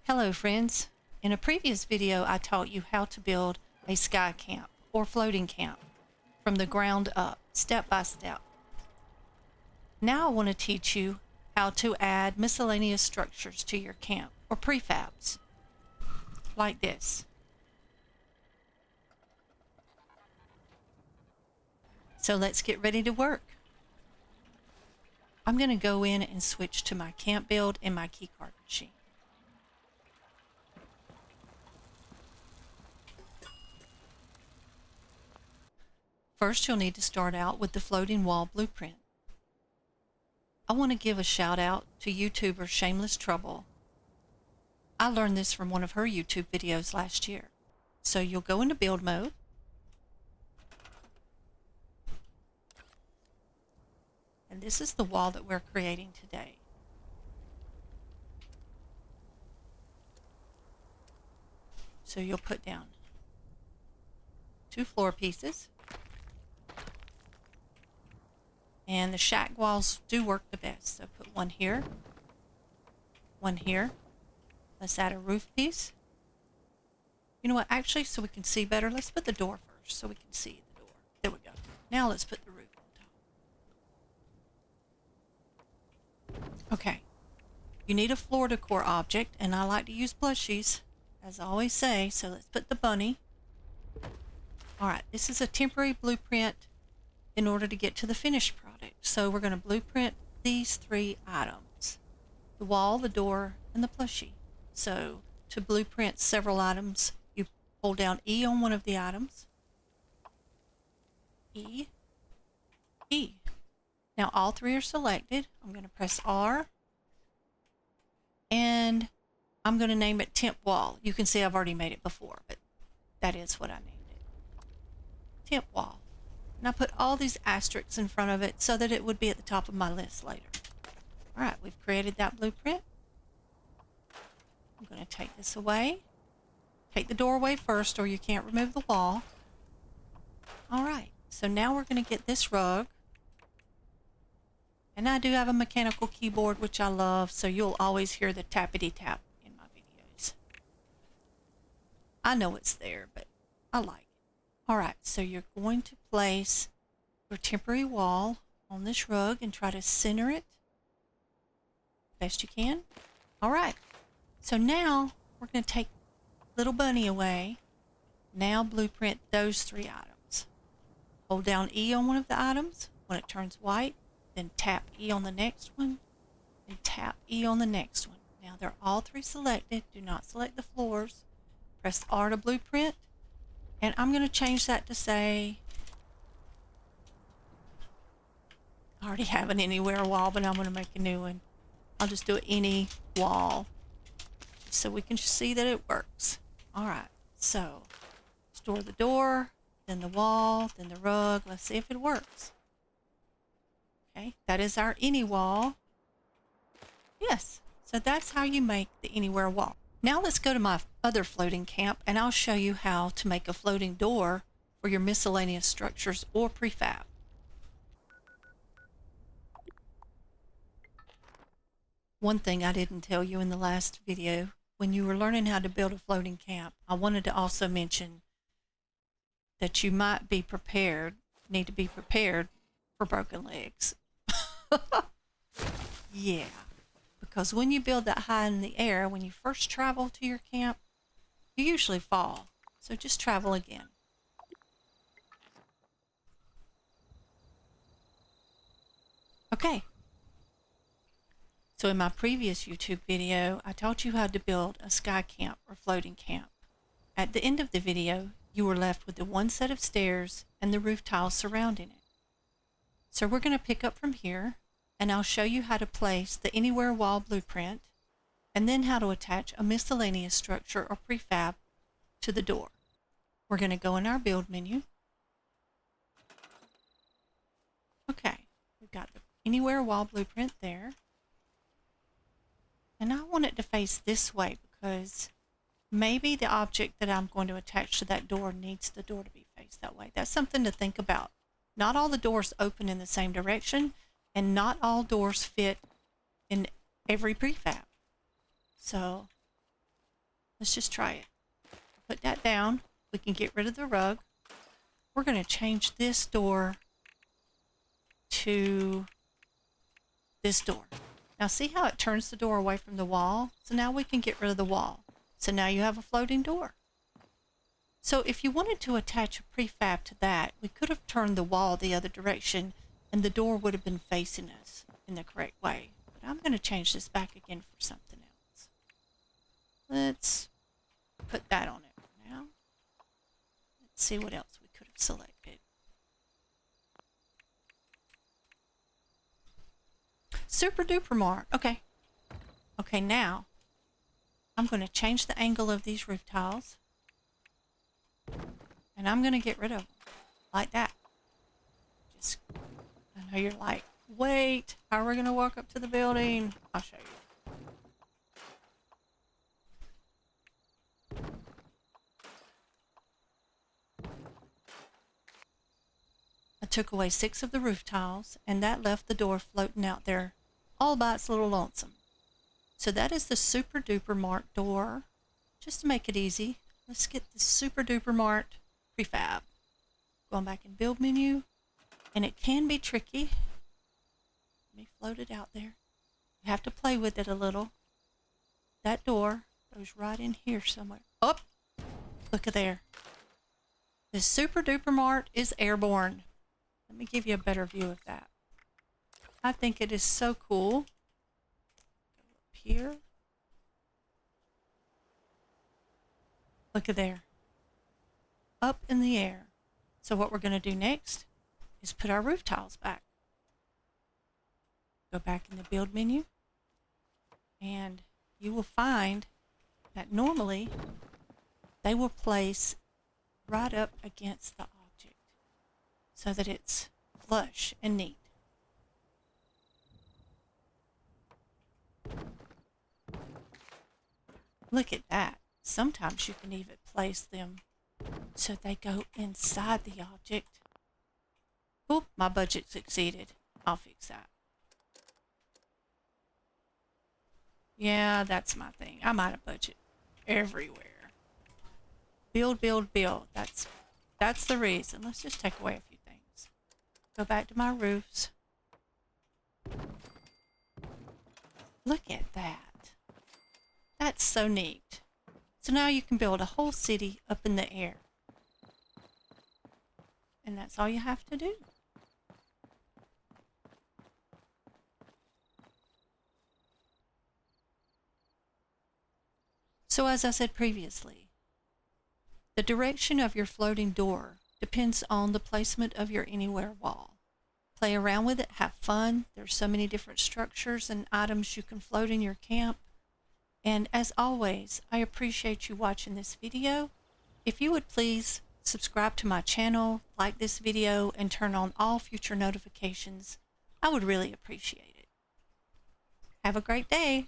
Hello friends. In a previous video I taught you how to build a sky camp or floating camp from the ground up, step by step. Now I want to teach you how to add miscellaneous structures to your camp or prefabs, like this. So let's get ready to work. I'm going to go in and switch to my camp build in my keycard machine. First, you'll need to start out with the floating wall blueprint. I want to give a shout out to YouTuber Shameless Trouble. I learned this from one of her YouTube videos last year. So you'll go into build mode. And this is the wall that we're creating today. So you'll put down 2 floor pieces. And the shack walls do work the best. So put one here, one here. Let's add a roof piece. You know what, actually, so we can see better, let's put the door first so we can see the door. There we go. Now let's put the roof on top. Okay. You need a floor decor object, and I like to use plushies, as I always say, so let's put the bunny. Alright, this is a temporary blueprint in order to get to the finished product. So we're going to blueprint these 3 items: the wall, the door, and the plushie. So to blueprint several items, you hold down E on one of the items. E. E. Now all 3 are selected. I'm going to press R. And I'm going to name it temp wall. You can see I've already made it before, but that is what I named it. Temp wall. And I put all these asterisks in front of it so that it would be at the top of my list later. All right, we've created that blueprint. I'm going to take this away. Take the doorway first, or you can't remove the wall. All right, so now we're going to get this rug. And I do have a mechanical keyboard, which I love, so you'll always hear the tappity tap in my videos. I know it's there, but I like it. All right, so you're going to place your temporary wall on this rug and try to center it best you can. All right, so now we're going to take little bunny away. Now blueprint those 3 items. Hold down E on one of the items. When it turns white, then tap E on the next one, and tap E on the next one. Now they're all 3 selected. Do not select the floors. Press R to blueprint. And I'm going to change that to say, I already have an anywhere wall, but I'm going to make a new one. I'll just do any wall so we can see that it works. All right, so store the door, then the wall, then the rug. Let's see if it works. Okay, that is our any wall. Yes, so that's how you make the anywhere wall. Now let's go to my other floating camp, and I'll show you how to make a floating door for your miscellaneous structures or prefab. One thing I didn't tell you in the last video, when you were learning how to build a floating camp, I wanted to also mention that you might be prepared, need to be prepared for broken legs. Yeah. Because when you build that high in the air, when you first travel to your camp, you usually fall. So just travel again. Okay. So in my previous YouTube video, I taught you how to build a sky camp or floating camp. At the end of the video, you were left with the 1 set of stairs and the roof tiles surrounding it. So we're going to pick up from here, and I'll show you how to place the anywhere wall blueprint, and then how to attach a miscellaneous structure or prefab to the door. We're going to go in our build menu. Okay, we've got the anywhere wall blueprint there. And I want it to face this way because maybe the object that I'm going to attach to that door needs the door to be faced that way. That's something to think about. Not all the doors open in the same direction, and not all doors fit in every prefab. So Let's just try it. Put that down. We can get rid of the rug. We're going to change this door to this door. Now see how it turns the door away from the wall? So now we can get rid of the wall. So now you have a floating door. So if you wanted to attach a prefab to that, we could have turned the wall the other direction and the door would have been facing us in the correct way. But I'm going to change this back again for something else. Let's put that on it for now. Let's see what else we could have selected. Super duper mark. Okay. Okay, now I'm going to change the angle of these roof tiles. And I'm going to get rid of them like that. Just, I know you're like, wait, how are we going to walk up to the building? I'll show you. I took away 6 of the roof tiles, and that left the door floating out there all by its little lonesome. So that is the super duper marked door. Just to make it easy, let's get the super duper marked prefab. Going back in build menu, and it can be tricky. Let me float it out there. You have to play with it a little. That door goes right in here somewhere. Oh, look at there. The super duper marked is airborne. Let me give you a better view of that. I think it is so cool. Go up here. Look at there. Up in the air. So what we're going to do next is put our roof tiles back. Go back in the build menu. And you will find that normally they will place right up against the object so that it's flush and neat. Look at that. Sometimes you can even place them so they go inside the object. Oop, my budget's exceeded. I'll fix that. Yeah, that's my thing. I'm out of budget everywhere. Build, build, build. That's the reason. Let's just take away a few things. Go back to my roofs. Look at that. That's so neat. So now you can build a whole city up in the air. And that's all you have to do. So as I said previously, the direction of your floating door depends on the placement of your anywhere wall. Play around with it, have fun. There's so many different structures and items you can float in your camp. And as always, I appreciate you watching this video. If you would please subscribe to my channel, like this video, and turn on all future notifications, I would really appreciate it. Have a great day.